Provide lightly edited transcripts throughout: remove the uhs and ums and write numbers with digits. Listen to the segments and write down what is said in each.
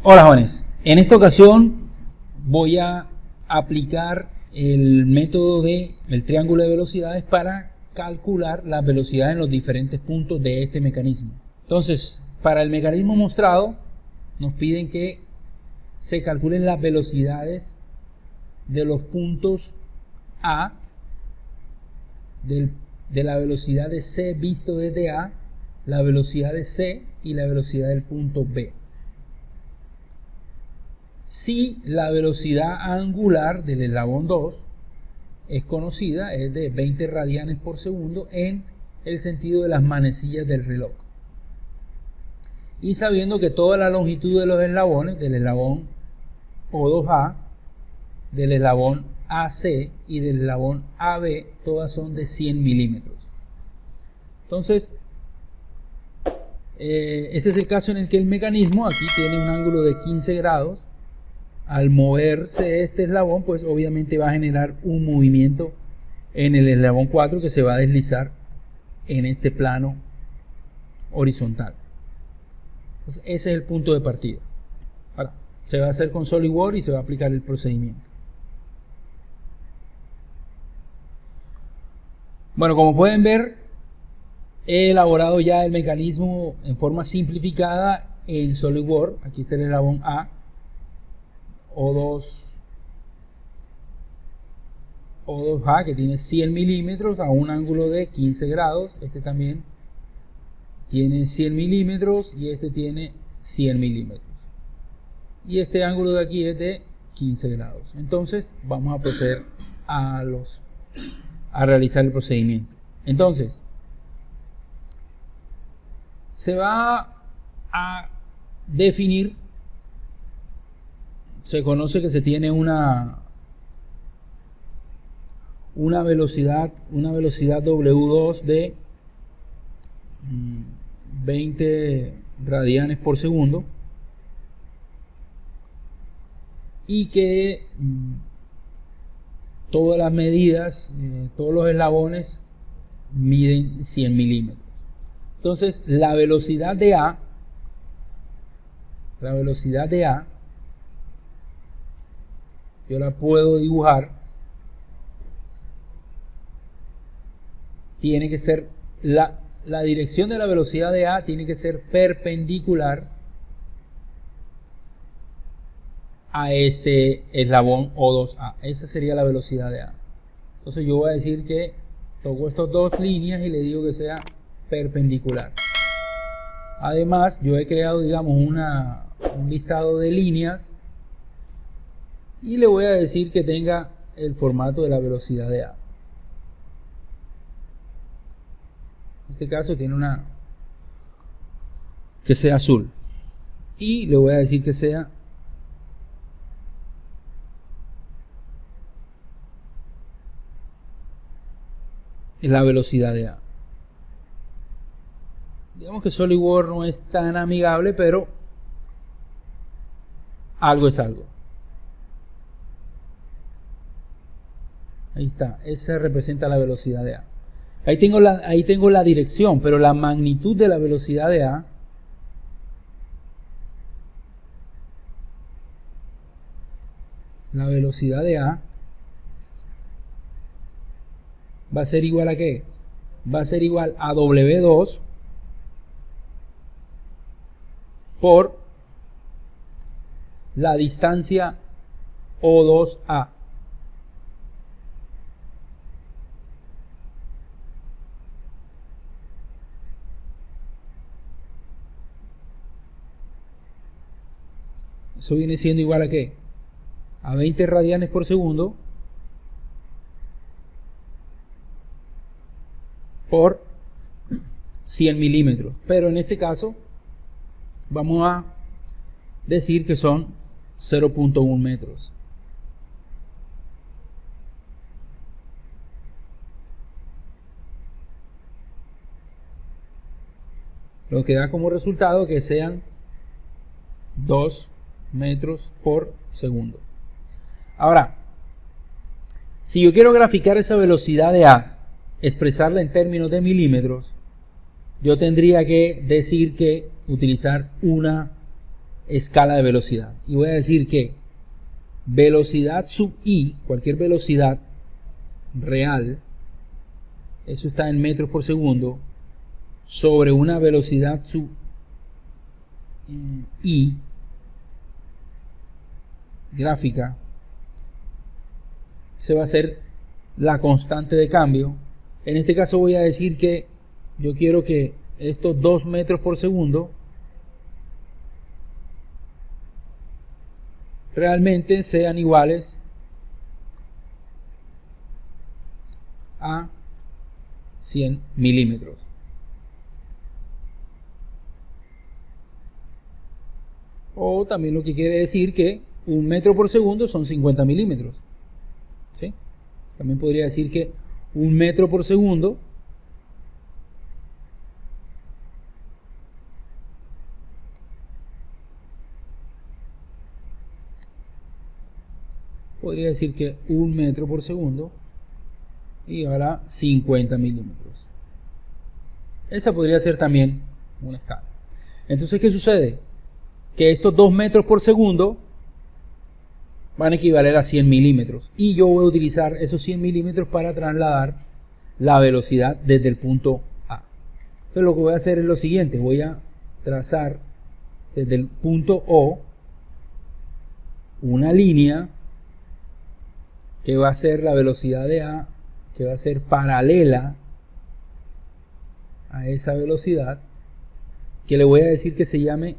Hola jóvenes, en esta ocasión voy a aplicar el método del triángulo de velocidades para calcular las velocidades en los diferentes puntos de este mecanismo. Entonces, para el mecanismo mostrado nos piden que se calculen las velocidades de los puntos A, de la velocidad de C visto desde A, la velocidad de C y la velocidad del punto B. Si la velocidad angular del eslabón 2 es conocida, es de 20 radianes por segundo en el sentido de las manecillas del reloj. Y sabiendo que toda la longitud de los eslabones, del eslabón O2A, del eslabón AC y del eslabón AB, todas son de 100 milímetros. Entonces, este es el caso en el que el mecanismo aquí tiene un ángulo de 15 grados. Al moverse este eslabón, pues obviamente va a generar un movimiento en el eslabón 4 que se va a deslizar en este plano horizontal. Entonces, ese es el punto de partida. Ahora, se va a hacer con SolidWorks y se va a aplicar el procedimiento. Bueno, como pueden ver, he elaborado ya el mecanismo en forma simplificada en SolidWorks. Aquí está el eslabón A, O2A, que tiene 100 milímetros a un ángulo de 15 grados. Este también tiene 100 milímetros y este tiene 100 milímetros. Y este ángulo de aquí es de 15 grados. Entonces vamos a proceder a realizar el procedimiento. Entonces, se va a definir, se conoce que se tiene una velocidad W2 de 20 radianes por segundo y que todas las medidas, todos los eslabones miden 100 milímetros. Entonces la velocidad de A yo la puedo dibujar. Tiene que ser la dirección de la velocidad de A tiene que ser perpendicular a este eslabón O2A. Esa sería la velocidad de A. Entonces yo voy a decir que toco estas dos líneas y le digo que sea perpendicular. Además, yo he creado, digamos, un listado de líneas y le voy a decir que tenga el formato de la velocidad de A. En este caso tiene que sea azul y le voy a decir que sea la velocidad de A. Digamos que SolidWorks no es tan amigable, pero algo es algo. Ahí está, esa representa la velocidad de A. Ahí tengo la dirección, pero la magnitud de la velocidad de A va a ser igual a ¿qué? Va a ser igual a W2 por la distancia O2A. Eso viene siendo igual a ¿qué? A 20 radianes por segundo por 100 milímetros. Pero en este caso vamos a decir que son 0.1 metros. Lo que da como resultado que sean 2 metros por segundo. Ahora, si yo quiero graficar esa velocidad de A, expresarla en términos de milímetros, yo tendría que decir que utilizar una escala de velocidad. Y voy a decir que velocidad sub i, cualquier velocidad real, eso está en metros por segundo, sobre una velocidad sub i gráfica, se va a ser la constante de cambio. En este caso voy a decir que yo quiero que estos 2 metros por segundo realmente sean iguales a 100 milímetros. O también lo que quiere decir que 1 metro por segundo son 50 milímetros. ¿Sí? También podría decir que 1 metro por segundo podría decir que 1 metro por segundo igual a 50 milímetros. Esa podría ser también una escala. Entonces, ¿qué sucede? Que estos 2 metros por segundo van a equivaler a 100 milímetros. Y yo voy a utilizar esos 100 milímetros para trasladar la velocidad desde el punto A. Entonces lo que voy a hacer es lo siguiente. Voy a trazar desde el punto O una línea que va a ser la velocidad de A, que va a ser paralela a esa velocidad, que le voy a decir que se llame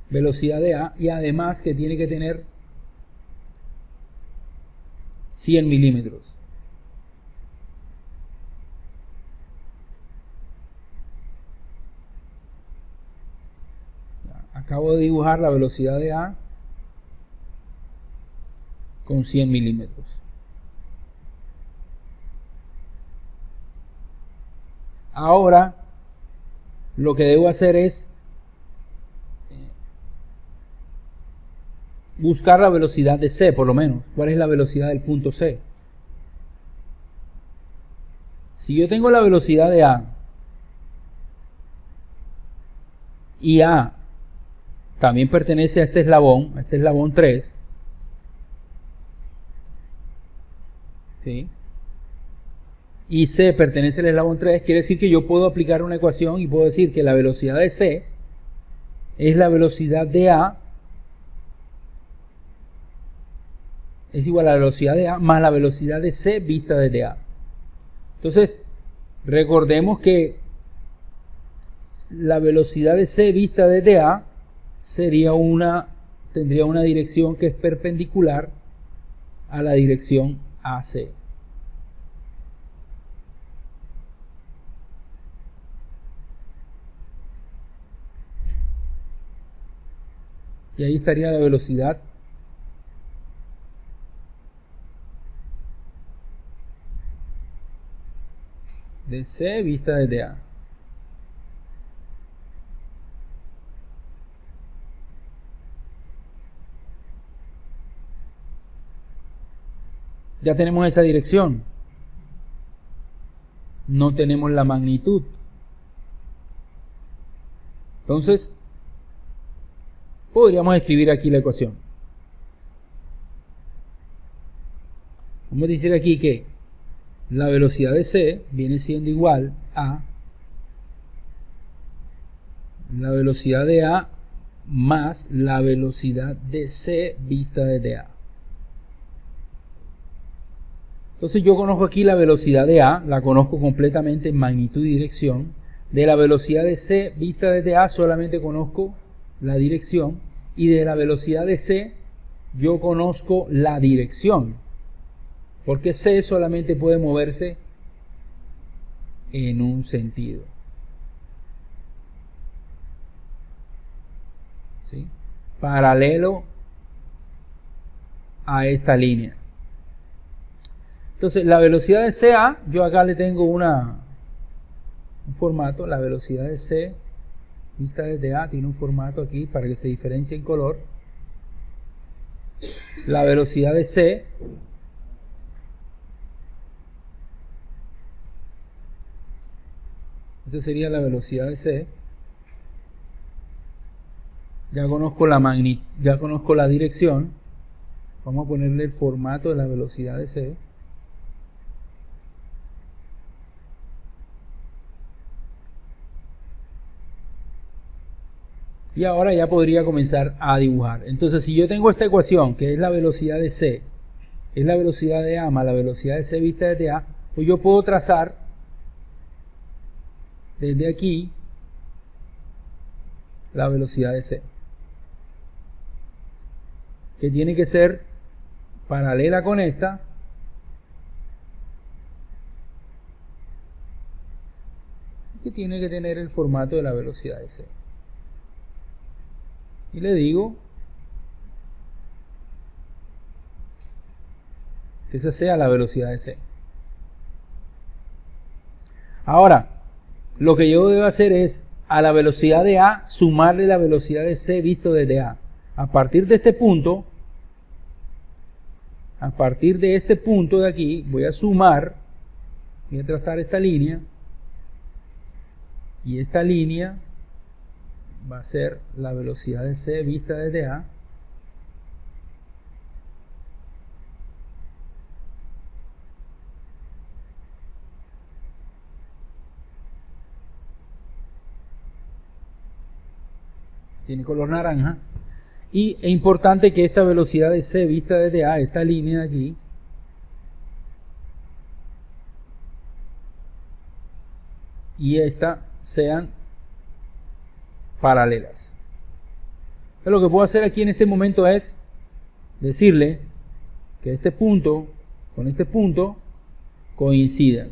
velocidad de A, y además que tiene que tener 100 milímetros. Acabo de dibujar la velocidad de A con 100 milímetros. Ahora lo que debo hacer es buscar la velocidad de C, por lo menos. ¿Cuál es la velocidad del punto C? Si yo tengo la velocidad de A y A también pertenece a este eslabón 3, ¿sí? Y C pertenece al eslabón 3, quiere decir que yo puedo aplicar una ecuación y puedo decir que la velocidad de C es la velocidad de A es igual a la velocidad de A más la velocidad de C vista desde A. Entonces, recordemos que la velocidad de C vista desde A tendría una dirección que es perpendicular a la dirección AC. Y ahí estaría la velocidad de C vista desde A. Ya tenemos esa dirección. No tenemos la magnitud. Entonces, podríamos escribir aquí la ecuación. Vamos a decir aquí que la velocidad de C viene siendo igual a la velocidad de A más la velocidad de C vista desde A. Entonces yo conozco aquí la velocidad de A, la conozco completamente en magnitud y dirección. De la velocidad de C vista desde A solamente conozco la dirección, y de la velocidad de C yo conozco la dirección, porque C solamente puede moverse en un sentido. ¿Sí? Paralelo a esta línea. Entonces la velocidad de CA, yo acá le tengo un formato. La velocidad de C vista desde A tiene un formato aquí para que se diferencie en color. La velocidad de C Esta sería la velocidad de C. Ya conozco ya conozco la dirección. Vamos a ponerle el formato de la velocidad de C. Y ahora ya podría comenzar a dibujar. Entonces, si yo tengo esta ecuación, que es la velocidad de C, es la velocidad de A más la velocidad de C vista desde A, pues yo puedo trazar desde aquí la velocidad de C, que tiene que ser paralela con esta, que tiene que tener el formato de la velocidad de C. Y le digo que esa sea la velocidad de C. Ahora, lo que yo debo hacer es a la velocidad de A sumarle la velocidad de C visto desde A. A partir de este punto, de aquí, voy a sumar, voy a trazar esta línea, y esta línea va a ser la velocidad de C vista desde A. Tiene color naranja. Y es importante que esta velocidad de C vista desde A, esta línea de aquí, y esta sean paralelas. Entonces, lo que puedo hacer aquí en este momento es decirle que este punto con este punto coincidan.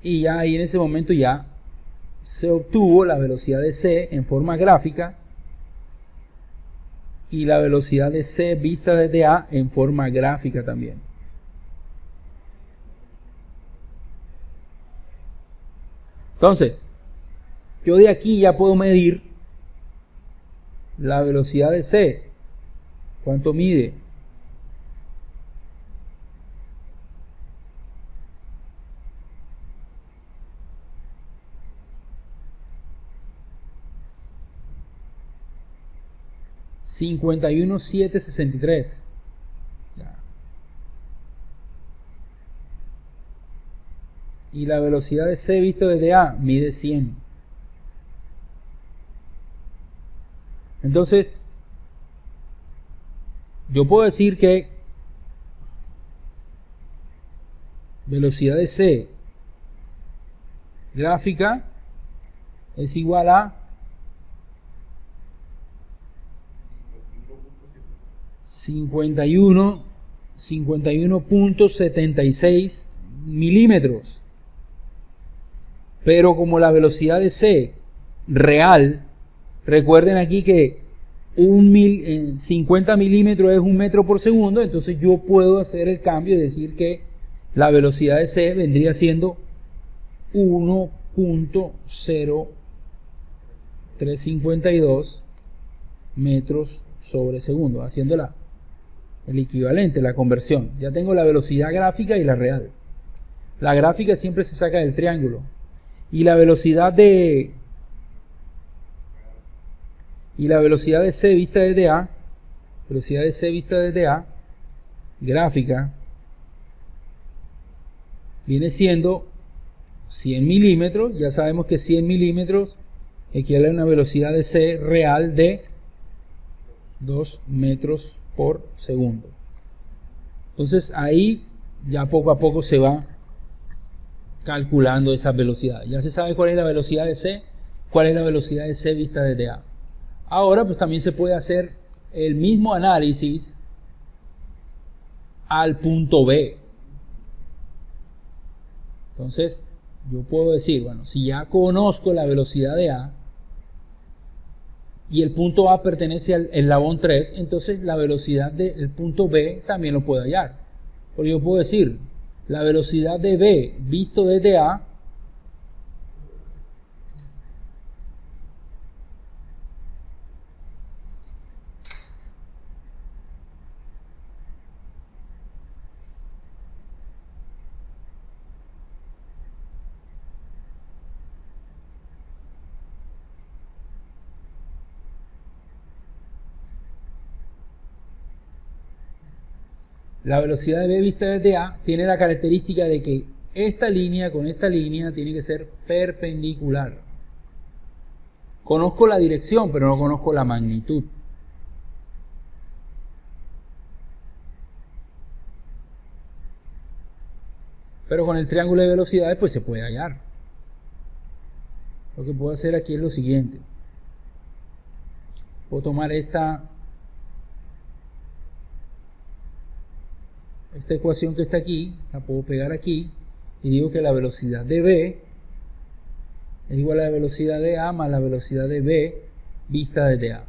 Y ya ahí en ese momento ya se obtuvo la velocidad de C en forma gráfica y la velocidad de C vista desde A en forma gráfica también. Entonces, yo de aquí ya puedo medir la velocidad de C. ¿Cuánto mide? $51,763. Y la velocidad de C visto desde A mide 100. Entonces, yo puedo decir que velocidad de C gráfica es igual a 51.76 milímetros. Pero como la velocidad de C real, recuerden aquí que 50 milímetros es 1 metro por segundo, entonces yo puedo hacer el cambio y decir que la velocidad de C vendría siendo 1.0352 metros sobre segundo, haciendo el equivalente, la conversión. Ya tengo la velocidad gráfica y la real. La gráfica siempre se saca del triángulo. Y la velocidad de C vista desde A, gráfica, viene siendo 100 milímetros. Ya sabemos que 100 milímetros equivale a una velocidad de C real de 2 metros por segundo. Entonces ahí ya poco a poco se va calculando esa velocidad. Ya se sabe cuál es la velocidad de C, cuál es la velocidad de C vista desde A. Ahora pues también se puede hacer el mismo análisis al punto B. Entonces yo puedo decir, bueno, si ya conozco la velocidad de A y el punto A pertenece al eslabón 3, entonces la velocidad del punto B también lo puedo hallar. Porque yo puedo decir, la velocidad de B visto desde A La velocidad de B vista desde A tiene la característica de que esta línea con esta línea tiene que ser perpendicular. Conozco la dirección, pero no conozco la magnitud. Pero con el triángulo de velocidades pues se puede hallar. Lo que puedo hacer aquí es lo siguiente. Puedo tomar esta ecuación que está aquí, la puedo pegar aquí y digo que la velocidad de B es igual a la velocidad de A más la velocidad de B vista desde A.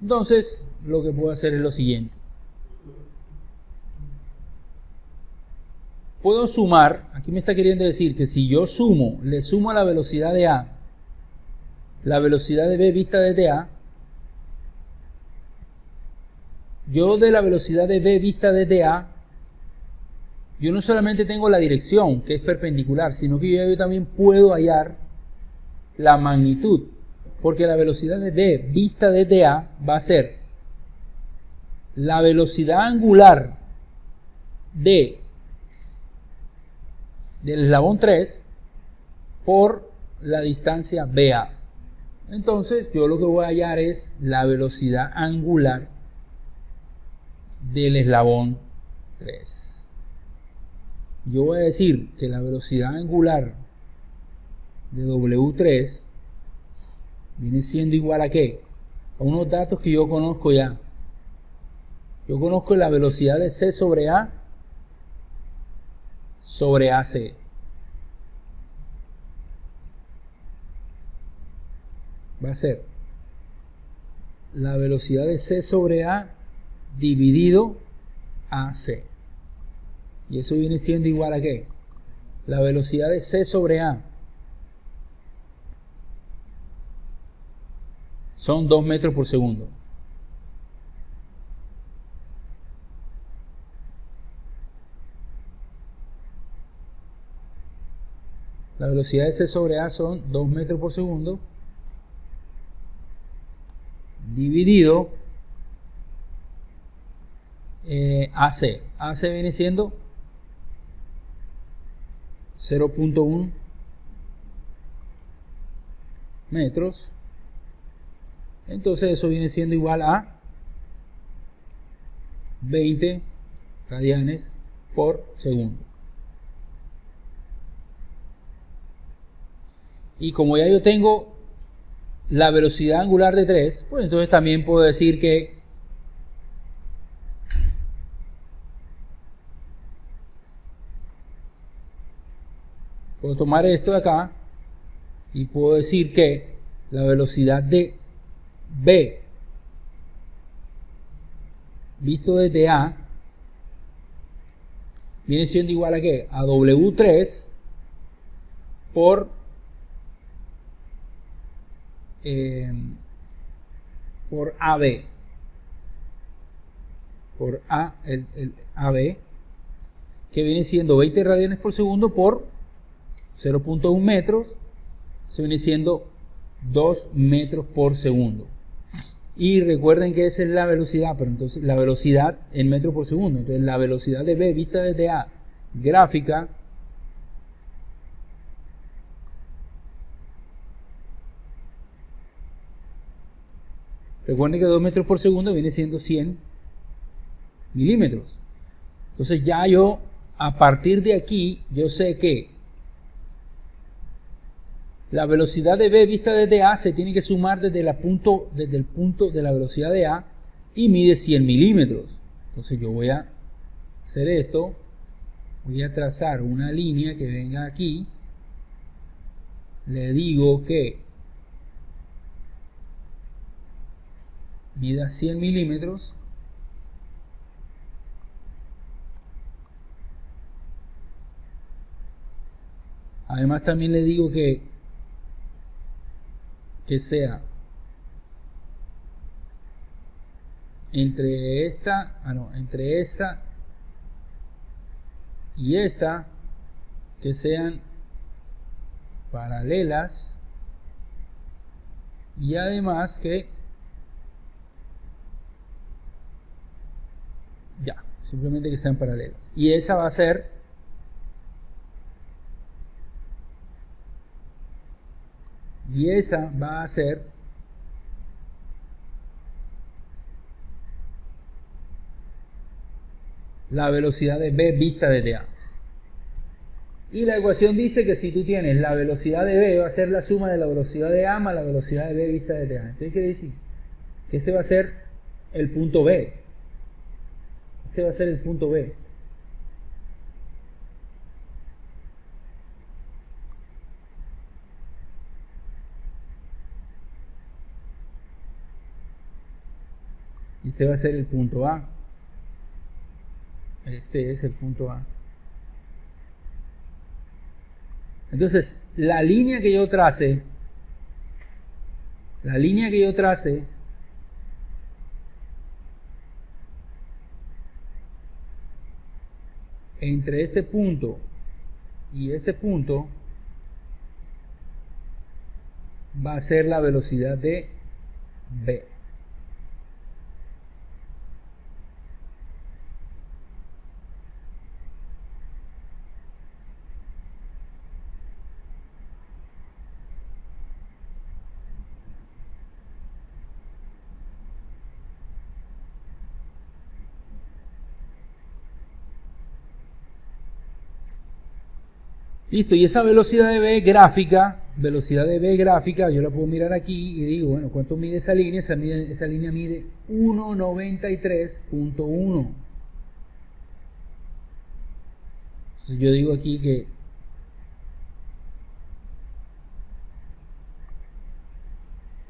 Entonces lo que puedo hacer es lo siguiente. Puedo sumar, aquí me está queriendo decir que si yo sumo, le sumo a la velocidad de A la velocidad de B vista desde A, yo de la velocidad de B vista desde A, yo no solamente tengo la dirección, que es perpendicular, sino que yo también puedo hallar la magnitud, porque la velocidad de B vista desde A va a ser la velocidad angular del eslabón 3 por la distancia BA. Entonces yo lo que voy a hallar es la velocidad angular del eslabón 3. Yo voy a decir que la velocidad angular de W3 viene siendo igual a ¿qué? A unos datos que yo conozco ya. Yo conozco la velocidad de C sobre A sobre AC. Va a ser la velocidad de C sobre A dividido AC. Y eso viene siendo igual a ¿qué? La velocidad de C sobre A son 2 metros por segundo. La velocidad de C sobre A son 2 metros por segundo dividido AC. AC viene siendo 0.1 metros. Entonces eso viene siendo igual a 20 radianes por segundo. Y como ya yo tengo la velocidad angular de 3, pues entonces también puedo decir que puedo tomar esto de acá y puedo decir que la velocidad de B visto desde A viene siendo igual a ¿qué? A W3 por AB, por A, el AB, que viene siendo 20 radianes por segundo por 0.1 metros, se viene siendo 2 metros por segundo. Y recuerden que esa es la velocidad, pero entonces la velocidad en metros por segundo. Entonces la velocidad de B vista desde A gráfica recuerden que 2 metros por segundo viene siendo 100 milímetros. Entonces ya yo, a partir de aquí, yo sé que la velocidad de B vista desde A se tiene que sumar desde el punto de la velocidad de A y mide 100 milímetros. Entonces yo voy a hacer esto, voy a trazar una línea que venga aquí, le digo que mida 100 milímetros, además también le digo que sea entre esta y esta, que sean paralelas, y además que simplemente que sean paralelas. Y esa va a ser la velocidad de B vista desde A. Y la ecuación dice que si tú tienes la velocidad de B, va a ser la suma de la velocidad de A más la velocidad de B vista desde A. Entonces quiere decir que este va a ser el punto B. Este va a ser el punto B. Y este va a ser el punto A. Este es el punto A. Entonces, la línea que yo trace entre este punto y este punto va a ser la velocidad de B. Listo, y esa velocidad de B gráfica, yo la puedo mirar aquí y digo, bueno, ¿cuánto mide esa línea? Esa línea mide 1.93.1. Entonces yo digo aquí que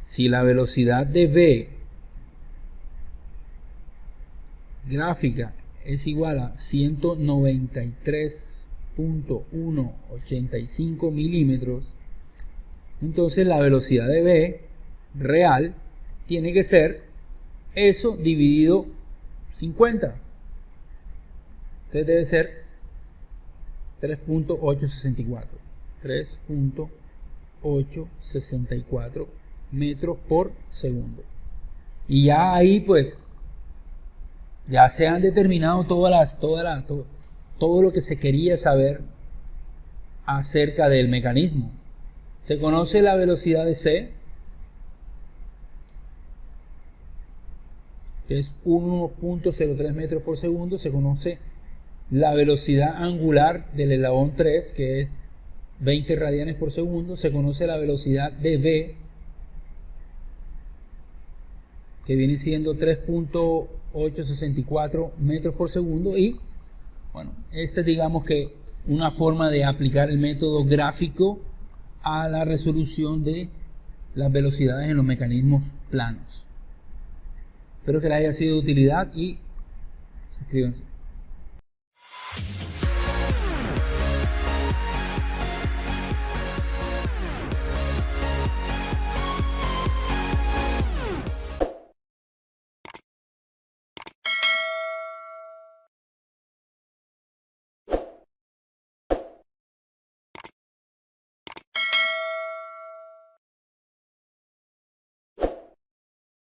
si la velocidad de B gráfica es igual a 193.185 milímetros, entonces la velocidad de B real tiene que ser eso dividido 50. Entonces debe ser 3.864 metros por segundo. Y ya ahí pues ya se han determinado todo lo que se quería saber acerca del mecanismo. Se conoce la velocidad de C, que es 1.03 metros por segundo. Se conoce la velocidad angular del eslabón 3, que es 20 radianes por segundo. Se conoce la velocidad de B, que viene siendo 3.864 metros por segundo. Y bueno, esta es, digamos que, una forma de aplicar el método gráfico a la resolución de las velocidades en los mecanismos planos. Espero que les haya sido de utilidad y suscríbanse.